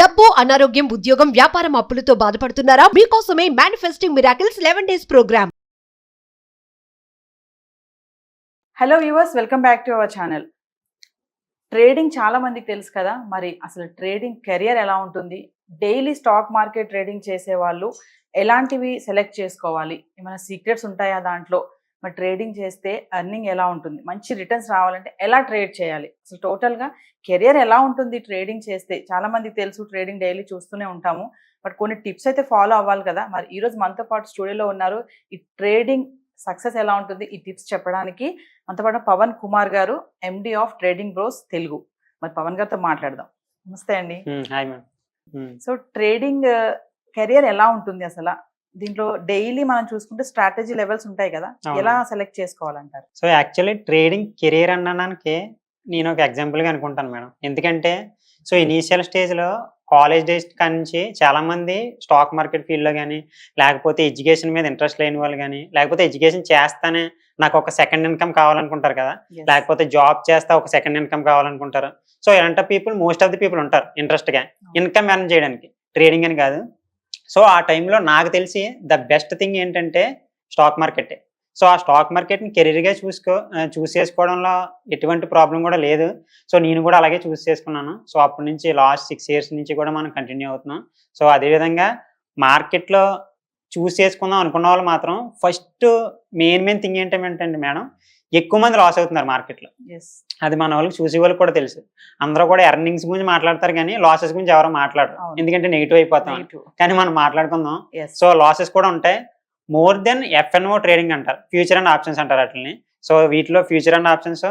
డబ్బు, అనారోగ్యం, ఉద్యోగం, వ్యాపారం అప్పులతో బాధపడుతున్నారా? మీకోసమే manifesting miracles 11 days programme. Hello viewers, welcome back to our channel. Trading చాలా మందికి తెలుసు కదా, మరి అసలు ట్రేడింగ్ కెరియర్ ఎలా ఉంటుంది, డైలీ స్టాక్ మార్కెట్ ట్రేడింగ్ చేసే వాళ్ళు ఎలాంటివి సెలెక్ట్ చేసుకోవాలి, ఏమైనా సీక్రెట్స్ ఉంటాయా దాంట్లో, మరి ట్రేడింగ్ చేస్తే ఎర్నింగ్ ఎలా ఉంటుంది, మంచి రిటర్న్స్ రావాలంటే ఎలా ట్రేడ్ చేయాలి, అసలు టోటల్గా కెరియర్ ఎలా ఉంటుంది ట్రేడింగ్ చేస్తే. చాలా మందికి తెలుసు, ట్రేడింగ్ డైలీ చూస్తూనే ఉంటాము, బట్ కొన్ని టిప్స్ అయితే ఫాలో అవ్వాలి కదా. మరి ఈరోజు మనతో పాటు స్టూడియోలో ఉన్నారు, ఈ ట్రేడింగ్ సక్సెస్ ఎలా ఉంటుంది ఈ టిప్స్ చెప్పడానికి మనతో పాటు పవన్ కుమార్ గారు, MD of trading bros Telugu. మరి పవన్ గారితో మాట్లాడదాం. నమస్తే అండి. సో ట్రేడింగ్ కెరియర్ ఎలా ఉంటుంది అసలు, దీంట్లో డైలీ మనం చూసుకుంటే స్ట్రాటజీ లెవెల్స్ ఉంటాయి కదా, ఎలా సెలెక్ట్ చేసుకోవాలంటారు? సో యాక్చువల్లీ ట్రేడింగ్ కెరియర్ అనడానికి నేను ఒక ఎగ్జాంపుల్గా అనుకుంటాను మేడం. ఎందుకంటే సో ఇనీషియల్ స్టేజ్లో కాలేజ్ డేస్ కాడి నుంచి చాలామంది స్టాక్ మార్కెట్ ఫీల్డ్లో కానీ, లేకపోతే ఎడ్యుకేషన్ మీద ఇంట్రెస్ట్ లేని వాళ్ళు కానీ, లేకపోతే ఎడ్యుకేషన్ చేస్తానే నాకు ఒక సెకండ్ ఇన్కమ్ కావాలనుకుంటారు కదా, లేకపోతే జాబ్ చేస్తా ఒక సెకండ్ ఇన్కమ్ కావాలనుకుంటారు. సో ఇలాంటి people most of the people ఉంటారు ఇంట్రెస్ట్గా ఇన్కమ్ ఎర్న్ చేయడానికి, ట్రేడింగ్ అని కాదు. సో ఆ టైంలో నాకు తెలిసి ద బెస్ట్ థింగ్ ఏంటంటే స్టాక్ మార్కెటే. సో ఆ స్టాక్ మార్కెట్ని కెరీర్గా చూస్ చేసుకోవడంలో ఎటువంటి ప్రాబ్లం కూడా లేదు. సో నేను కూడా అలాగే చూస్ చేసుకున్నాను. సో అప్పటి నుంచి లాస్ట్ 6 years నుంచి కూడా మనం కంటిన్యూ అవుతున్నాం. సో అదేవిధంగా మార్కెట్లో చూస్ చేసుకుందాం అనుకున్న వాళ్ళు మాత్రం ఫస్ట్ మెయిన్ థింగ్ ఏంటంటే మేడం, ఎక్కువ మంది లాస్ అవుతున్నారు మార్కెట్లో. అది మన వాళ్ళకి చూసే వాళ్ళకి కూడా తెలుసు. అందరూ కూడా ఎర్నింగ్స్ గురించి మాట్లాడతారు కానీ లాసెస్ గురించి ఎవరో మాట్లాడరు, ఎందుకంటే నెగిటివ్ అయిపోతాం. కానీ మనం మాట్లాడుకుందాం. సో లాసెస్ కూడా ఉంటాయి. మోర్ దెన్ FNO ట్రేడింగ్ అంటారు, ఫ్యూచర్ అండ్ ఆప్షన్స్ అంటారు వాటిని. సో వీటిలో future and options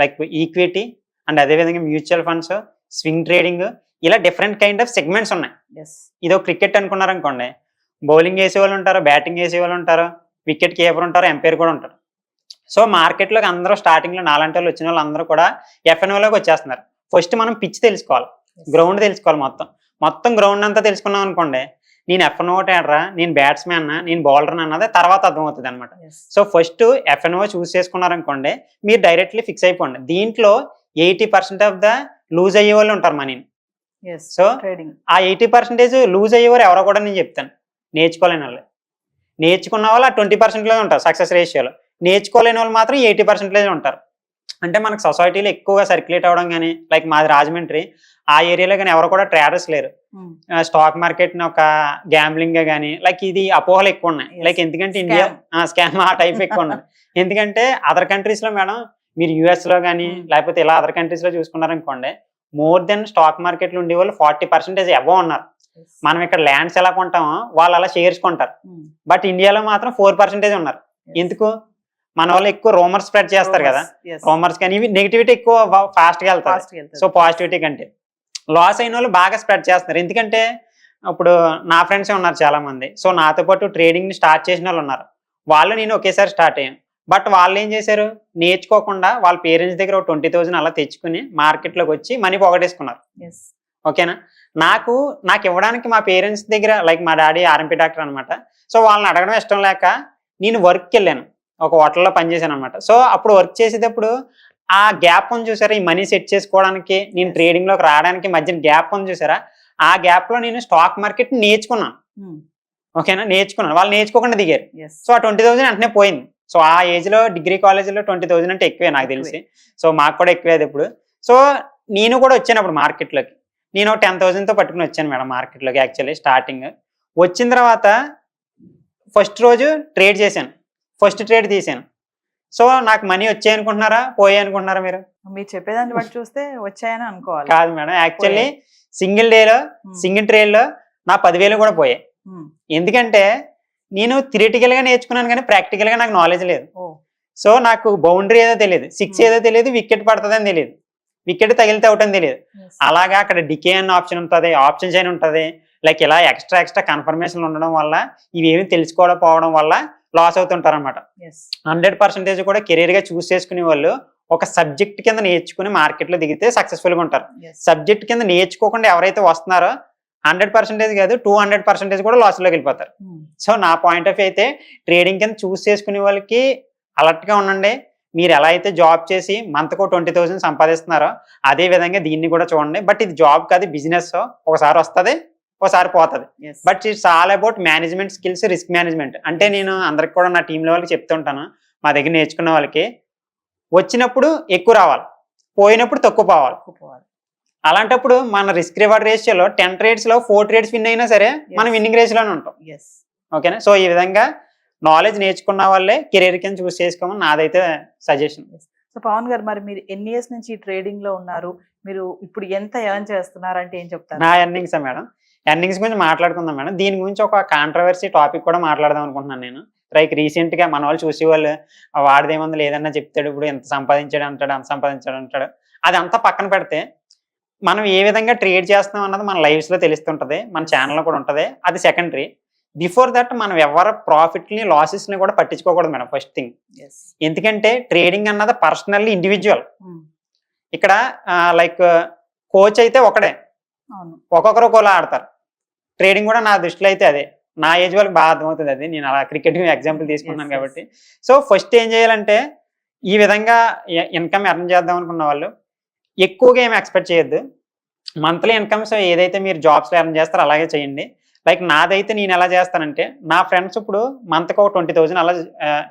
like equity and అదేవిధంగా మ్యూచువల్ ఫండ్స్, స్వింగ్ ట్రేడింగ్, ఇలా డిఫరెంట్ కైండ్ ఆఫ్ సెగ్మెంట్స్ ఉన్నాయి. ఇదో క్రికెట్ అనుకున్నారు అనుకోండి, బౌలింగ్ వేసే వాళ్ళు ఉంటారు, బ్యాటింగ్ వేసే వాళ్ళు ఉంటారు, వికెట్ కీపర్ ఉంటారు, ఎంపైర్ కూడా ఉంటారు. సో మార్కెట్లోకి అందరూ స్టార్టింగ్లో నాలాంటి వాళ్ళు వచ్చిన వాళ్ళు అందరూ కూడా FNOలోకి వచ్చేస్తున్నారు. ఫస్ట్ మనం పిచ్ తెలుసుకోవాలి, గ్రౌండ్ తెలుసుకోవాలి. మొత్తం గ్రౌండ్ అంతా తెలుసుకున్నాం అనుకోండి, నేను FNO ట్రేడరా, నేను బ్యాట్స్మెన్, నేను బౌలర్ అన్నది తర్వాత అర్థమవుతుంది అనమాట. సో ఫస్ట్ FNO చూస్ చేసుకున్నారనుకోండి, మీరు డైరెక్ట్లీ ఫిక్స్ అయిపోండి. దీంట్లో 80% ఆఫ్ ద లూజ్ అయ్యే వాళ్ళు ఉంటారు మనీని. సో ఆ 80% లూజ్ అయ్యేవారు ఎవరో కూడా నేను చెప్తాను, నేర్చుకోలేని వాళ్ళు. నేర్చుకున్న వాళ్ళు ఆ 20%లో ఉంటారు సక్సెస్ రేషియోలో. నేర్చుకోలేని వాళ్ళు మాత్రం 80% ఉంటారు. అంటే మనకు సొసైటీలో ఎక్కువగా సర్క్యులేట్ అవ్వడం కానీ, లైక్ మాది రాజమండ్రి, ఆ ఏరియాలో కానీ ఎవరు కూడా ట్రేడర్స్ లేరు. స్టాక్ మార్కెట్ ని ఒక గ్యాంబ్లింగ్ గా కానీ, లైక్ ఇది అపోహలు ఎక్కువ ఉన్నాయి. లైక్ ఎందుకంటే ఇండియా స్కామ్ ఆ టైప్ ఎక్కువ ఉన్నది. ఎందుకంటే అదర్ కంట్రీస్ లో మేడం, మీరు US లో కానీ లేకపోతే ఇలా అదర్ కంట్రీస్ లో చూసుకున్నారనుకోండి, మోర్ దెన్ స్టాక్ మార్కెట్ లో ఉండే వాళ్ళు 40% అబవ్ ఉన్నారు. మనం ఇక్కడ ల్యాండ్స్ ఎలా కొంటామో వాళ్ళు అలా షేర్స్ కొంటారు. బట్ ఇండియాలో మాత్రం 4% ఉన్నారు. ఎందుకు? మన వాళ్ళు ఎక్కువ రూమర్స్ స్ప్రెడ్ చేస్తారు కదా, రూమర్స్ కానీ ఇవి నెగిటివిటీ ఎక్కువ ఫాస్ట్ గా వెళ్తారు. సో పాజిటివిటీ కంటే లాస్ అయిన వాళ్ళు బాగా స్ప్రెడ్ చేస్తున్నారు. ఎందుకంటే ఇప్పుడు నా ఫ్రెండ్స్ ఉన్నారు చాలా మంది. సో నాతో పాటు ట్రేడింగ్ ని స్టార్ట్ చేసిన వాళ్ళు ఉన్నారు. వాళ్ళు నేను ఒకేసారి స్టార్ట్ అయ్యాను. బట్ వాళ్ళు ఏం చేశారు, నేర్చుకోకుండా వాళ్ళ పేరెంట్స్ దగ్గర 20,000 అలా తెచ్చుకుని మార్కెట్లోకి వచ్చి మనీ పోగొట్టేసుకున్నారు. ఓకేనా? నాకు ఇవ్వడానికి మా పేరెంట్స్ దగ్గర, లైక్ మా డాడీ RMP డాక్టర్ అనమాట. సో వాళ్ళని అడగడం ఇష్టం లేక నేను వర్క్కి వెళ్ళాను, ఒక హోటల్లో పనిచేశాను అనమాట. సో అప్పుడు వర్క్ చేసేటప్పుడు ఆ గ్యాప్ ఉంది చూసారా, ఈ మనీ సెట్ చేసుకోవడానికి నేను ట్రేడింగ్లోకి రావడానికి మధ్యన గ్యాప్ ఉంది చూసారా, ఆ గ్యాప్లో నేను స్టాక్ మార్కెట్ నేర్చుకున్నాను. ఓకేనా? నేర్చుకున్నాను. వాళ్ళు నేర్చుకోకుండా దిగారు. సో ఆ 20,000 వెంటనే పోయింది. సో ఆ ఏజ్లో డిగ్రీ కాలేజీలో 20,000 అంటే ఎక్కువే నాకు తెలిసి. సో మాకు కూడా ఎక్కువే అది ఇప్పుడు. సో నేను కూడా వచ్చాను అప్పుడు మార్కెట్లోకి. నేను 10,000తో పట్టుకుని వచ్చాను మేడం మార్కెట్లోకి. యాక్చువల్లీ స్టార్టింగ్ వచ్చిన తర్వాత ఫస్ట్ రోజు ట్రేడ్ చేశాను, ఫస్ట్ ట్రేడ్ తీసాను. సో నాకు మనీ వచ్చాయి అనుకుంటున్నారా, పోయాయి అనుకుంటున్నారా? మీరు చెప్పేదాన్ని బట్టి చూస్తే వచ్చాయని అనుకోవాలి. కాదు మేడం, యాక్చువల్లీ సింగిల్ డేలో సింగిల్ ట్రేడ్లో నా 10,000 కూడా పోయాయి. ఎందుకంటే నేను థియరిటికల్ గా నేర్చుకున్నాను కానీ ప్రాక్టికల్ గా నాకు నాలెడ్జ్ లేదు. సో నాకు బౌండరీ ఏదో తెలియదు, 6 ఏదో తెలియదు, వికెట్ పడుతుందని తెలియదు, వికెట్ తగిలితే అవుట్ అని తెలియదు. అలాగా అక్కడ డికే అన్న ఆప్షన్ ఉంటుంది, ఆప్షన్ చైన్ ఉంటుంది, లైక్ ఇలా ఎక్స్ట్రా కన్ఫర్మేషన్ ఉండడం వల్ల ఇవేమి తెలుసుకోవడం వల్ల లాస్ అవుతుంటారు అనమాట. 100% కూడా కెరీర్ గా చూస్ చేసుకునే వాళ్ళు ఒక సబ్జెక్ట్ కింద నేర్చుకుని మార్కెట్లో దిగితే సక్సెస్ఫుల్ గా ఉంటారు. సబ్జెక్ట్ కింద నేర్చుకోకుండా ఎవరైతే వస్తున్నారో 100% కాదు 200% కూడా లాస్లోకి వెళ్ళిపోతారు. సో నా పాయింట్ ఆఫ్ వ్యూ అయితే ట్రేడింగ్ కింద చూస్ చేసుకునే వాళ్ళకి అలర్ట్ గా ఉండండి. మీరు ఎలా అయితే జాబ్ చేసి మంత్కో 20,000 సంపాదిస్తున్నారో అదే విధంగా దీన్ని కూడా చూడండి. బట్ ఇది జాబ్ కాదు, బిజినెస్. ఒకసారి వస్తుంది, ఒకసారి పోతుంది. But it's all about management skills, risk management. అంటే నేను అందరికి కూడా నా టీంలో వాళ్ళకి చెప్తుంటాను, మా దగ్గర నేర్చుకున్న వాళ్ళకి వచ్చినప్పుడు ఎక్కువ రావాలి, పోయినప్పుడు తక్కువ పోవాలి. అలాంటప్పుడు మన రిస్క్ రివార్డ్ రేషియోలో 10 ట్రేడ్స్లో 4 ట్రేడ్స్ విన్ అయినా సరే మనం విన్నింగ్ రేషియోలోనే ఉంటాం. ఓకేనా? సో ఈ విధంగా నాలెడ్జ్ నేర్చుకున్న వాళ్ళే కెరీర్ కింద చూస్ చేసుకోమని నాదైతే సజెషన్. సో పవన్ గారు, మరి మీరు ఎన్ని ఇయర్స్ నుంచి ట్రేడింగ్ లో ఉన్నారు? మీరు ఇప్పుడు ఎంత ఎర్న్ చేస్తున్నారు అంటే ఏం చెప్తారు? నా ఎర్నింగ్స్ మేడం, ఎర్నింగ్స్ గురించి మాట్లాడుకుందాం మేడం. దీని గురించి ఒక కాంట్రవర్సీ టాపిక్ కూడా మాట్లాడదాం అనుకుంటున్నాను నేను. లైక్ రీసెంట్ గా మన వాళ్ళు చూసేవాళ్ళు వాడిదేముంది లేదన్నా చెప్తాడు, ఇప్పుడు ఎంత సంపాదించాడు అంటాడు, అంత సంపాదించాడు అంటాడు. అది అంతా పక్కన పెడితే మనం ఏ విధంగా ట్రేడ్ చేస్తున్నాం అన్నది మన లైవ్స్ లో తెలుస్తుంటది, మన ఛానల్లో కూడా ఉంటది. అది సెకండరీ. బిఫోర్ దట్ మనం ఎవరి ప్రాఫిట్ ని లాసెస్ ని కూడా పట్టించుకోకూడదు మేడం, ఫస్ట్ థింగ్. ఎందుకంటే ట్రేడింగ్ అన్నది పర్సనల్లీ ఇండివిజువల్. ఇక్కడ లైక్ కోచ్ అయితే ఒకడే, ఒక్కొక్కరు ఒకలా ఆడతారు. ట్రేడింగ్ కూడా నా దృష్టిలో అయితే అదే. నా ఏజ్ వాళ్ళకి బాగా అర్థమవుతుంది అది, నేను అలా క్రికెట్ ఎగ్జాంపుల్ తీసుకున్నాను కాబట్టి. సో ఫస్ట్ ఏం చేయాలంటే ఈ విధంగా ఇన్కమ్ ఎర్న్ చేద్దాం అనుకున్న వాళ్ళు ఎక్కువగా ఏమి ఎక్స్పెక్ట్ చేయొద్దు. మంత్లీ ఇన్కమ్స్ ఏదైతే మీరు జాబ్స్లో ఎర్న్ చేస్తారో అలాగే చేయండి. లైక్ నాదైతే నేను ఎలా చేస్తానంటే, నా ఫ్రెండ్స్ ఇప్పుడు మంత్కి 20,000 అలా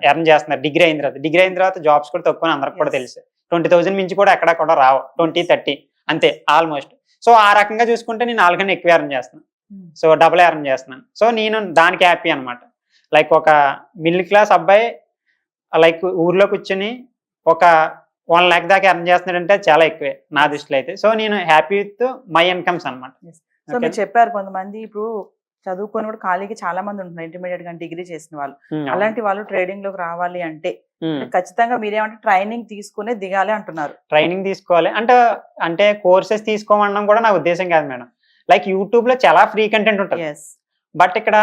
ఎర్న్ చేస్తున్నారు డిగ్రీ అయిన తర్వాత జాబ్స్ కూడా తక్కువ అందరికి కూడా తెలుసు. 20,000 మించి కూడా ఎక్కడ కూడా రావు, 20-30 అంతే ఆల్మోస్ట్. సో ఆ రకంగా చూసుకుంటే నేను వాళ్ళకన్నా ఎక్కువ ఎర్న్ చేస్తున్నాను, సో డబుల్ ఎర్న్ చేస్తున్నాను. సో నేను దానికి హ్యాపీ అనమాట. లైక్ ఒక మిడిల్ క్లాస్ అబ్బాయి లైక్ ఊర్లో కూర్చొని ఒక 1 lakh దాకా ఎర్న్ చేస్తున్నాడంటే చాలా ఎక్కువే నా దృష్టిలో అయితే. సో నేను హ్యాపీ విత్ మై ఇన్కమ్స్ అనమాట. సో మీరు చెప్పారు కొంతమంది ఇప్పుడు చదువుకొని కూడా ఖాళీకి చాలా మంది ఉంటున్నారు, ఇంటర్మీడియట్ గా డిగ్రీ చేసిన వాళ్ళు. అలాంటి వాళ్ళు ట్రేడింగ్ లోకి రావాలి అంటే ఖచ్చితంగా మీరేమంటే ట్రైనింగ్ తీసుకునే దిగాలి అంటున్నారు. ట్రైనింగ్ తీసుకోవాలి అంటే కోర్సెస్ తీసుకోమనడం కూడా నా ఉద్దేశం కాదు మేడం. లైక్ యూట్యూబ్ లో చాలా ఫ్రీ కంటెంట్ ఉంటుంది. బట్ ఇక్కడ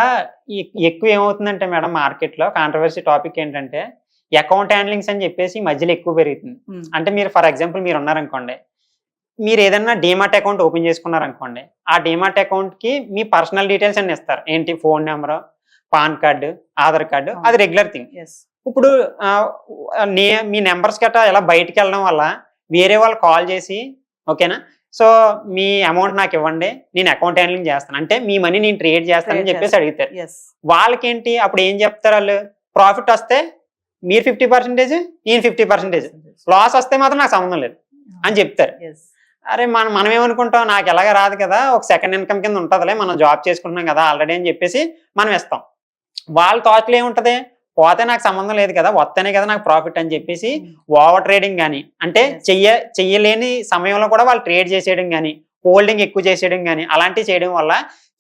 ఎక్కువ ఏమవుతుందంటే మేడం, మార్కెట్ లో కాంట్రవర్సీ టాపిక్ ఏంటంటే అకౌంట్ హ్యాండ్లింగ్స్ అని చెప్పేసి మధ్యలో ఎక్కువ పెరుగుతుంది. అంటే మీరు ఫర్ ఎగ్జాంపుల్ మీరు ఉన్నారనుకోండి, మీరు ఏదన్నా డీమార్ట్ అకౌంట్ ఓపెన్ చేసుకున్నారనుకోండి, ఆ డీమార్ట్ అకౌంట్ కి మీ పర్సనల్ డీటెయిల్స్ అన్ని ఇస్తారు. ఏంటి? Phone number, pan card, Aadhaar card, అది రెగ్యులర్ థింగ్. ఇప్పుడు మీ నెంబర్స్ గట్రా ఇలా బయటకు వెళ్ళడం వల్ల వేరే వాళ్ళు కాల్ చేసి ఓకేనా, సో మీ అమౌంట్ నాకు ఇవ్వండి, నేను అకౌంట్ హ్యాండ్లింగ్ చేస్తాను, అంటే మీ మనీ నేను ట్రేడ్ చేస్తానని చెప్పేసి అడుగుతారు. వాళ్ళకేంటి అప్పుడు ఏం చెప్తారు వాళ్ళు? ప్రాఫిట్ వస్తే మీరు 50%, నేను 50%, లాస్ వస్తే మాత్రం నాకు సంబంధం లేదు అని చెప్తారు. అరే మనం ఏమనుకుంటాం, నాకు ఎలాగ రాదు కదా, ఒక సెకండ్ ఇన్కమ్ కింద ఉంటుందిలే, మనం జాబ్ చేసుకుంటున్నాం కదా ఆల్రెడీ అని చెప్పేసి మనం ఇస్తాం. వాళ్ళ థాట్లో ఏముంటది, పోతే నాకు సంబంధం లేదు కదా, వస్తేనే కదా నాకు ప్రాఫిట్ అని చెప్పేసి ఓవర్ ట్రేడింగ్ కానీ, అంటే చెయ్యలేని సమయంలో కూడా వాళ్ళు ట్రేడ్ చేసేయడం కానీ, హోల్డింగ్ ఎక్కువ చేసేయడం కానీ అలాంటివి చేయడం వల్ల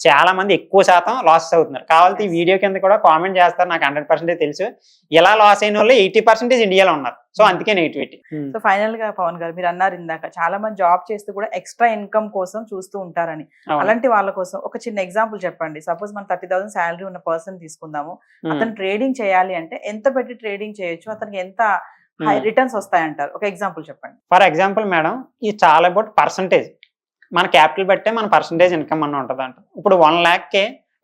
చాలా మంది ఎక్కువ శాతం లాసెస్ అవుతున్నారు. కావాలంటే ఈ వీడియో కింద కూడా కామెంట్ చేస్తారు, నాకు 100% తెలుసు. ఇలా లాస్ అయిన వాళ్ళు 80% ఇండియాలో ఉన్నారు. సో అందుకే నెగిటివిటీ. సో ఫైనల్ గా పవన్ గారు, మీరు అన్నారు ఇందాక చాలా మంది జాబ్ చేస్తూ కూడా ఎక్స్ట్రా ఇన్కమ్ కోసం చూస్తూ ఉంటారని. అలాంటి వాళ్ళ కోసం ఒక చిన్న ఎగ్జాంపుల్ చెప్పండి. సపోజ్ మనం 30,000 శాలరీ ఉన్న పర్సన్ తీసుకుందాము, అతను ట్రేడింగ్ చేయాలి అంటే ఎంత పెట్టి ట్రేడింగ్ చేయొచ్చు, అతనికి ఎంత హై రిటర్న్స్ వస్తాయంటారు? ఒక ఎగ్జాంపుల్ చెప్పండి. ఫర్ ఎగ్జాంపుల్ మేడం, ఇది చాలా అబౌట్ పర్సంటేజ్. మన క్యాపిటల్ బట్టే మన పర్సంటేజ్ ఇన్కమ్ అన్న ఉంటుంది అంట. ఇప్పుడు 1 lakh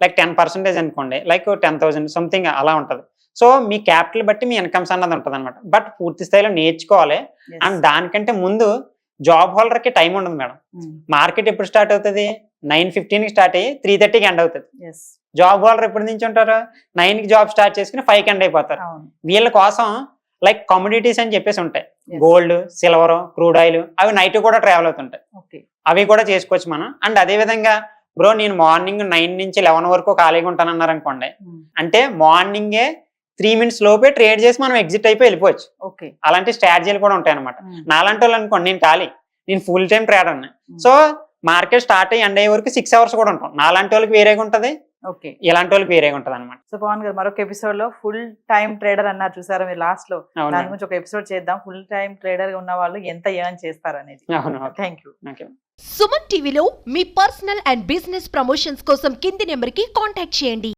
లైక్ 10% అనుకోండి, లైక్ 10,000 సంథింగ్ అలా ఉంటుంది. సో మీ క్యాపిటల్ బట్టి మీ ఇన్కమ్స్ అన్నది ఉంటుంది అనమాట. బట్ పూర్తి స్థాయిలో నేర్చుకోవాలి. అండ్ దానికంటే ముందు జాబ్ హోల్డర్ కి టైం ఉండదు మేడం. మార్కెట్ ఎప్పుడు స్టార్ట్ అవుతుంది? 9:15 స్టార్ట్ అయ్యి 3:30 ఎండ్ అవుతుంది. జాబ్ హోల్డర్ ఎప్పటి నుంచి ఉంటారు? 9 జాబ్ స్టార్ట్ చేసుకుని 5 ఎండ్ అయిపోతారు. వీళ్ళ కోసం లైక్ కమోడిటీస్ అని చెప్పేసి ఉంటాయి, గోల్డ్, సిల్వర్, క్రూడ్ ఆయిల్, అవి నైట్ కూడా ట్రావెల్ అవుతుంటాయి, అవి కూడా చేసుకోవచ్చు మనం. అండ్ అదే విధంగా బ్రో నేను మార్నింగ్ 9 నుంచి 11 వరకు ఖాళీగా ఉంటానన్నారు అనుకోండి, అంటే మార్నింగే 3 minutes లోపే ట్రేడ్ చేసి మనం ఎగ్జిట్ అయిపోయి వెళ్ళిపోవచ్చు. అలాంటి స్ట్రాటజీలు కూడా ఉంటాయి అనమాట. నాలాంటి వాళ్ళు అనుకోండి, నేను ఖాళీ, నేను ఫుల్ టైం ట్రేడర్ అన్నా. సో మార్కెట్ స్టార్ట్ అయ్యి ఎండ్ అయ్యే వరకు 6 hours కూడా ఉంటాం. నాలాంటి వాళ్ళకి వేరేగా ఉంటది, ఇలాంటి వాళ్ళకి వేరేగా ఉంటది అనమాట. సో పవన్ గారు, మరొక ఎపిసోడ్ లో ఫుల్ టైం ట్రేడర్ అన్నారు చూసారా మీరు లాస్ట్ లో, దాని గురించి ఒక ఎపిసోడ్ చేద్దాం. ఫుల్ టైం ట్రేడర్ గా ఉన్న వాళ్ళు ఎంత ఎర్న్ చేస్తారు అనేది. Thank you. సుమన్ టీవీలో మీ పర్సనల్ అండ్ బిజినెస్ ప్రమోషన్స్ కోసం కింది నెంబర్ కి కాంటాక్ట్ చేయండి.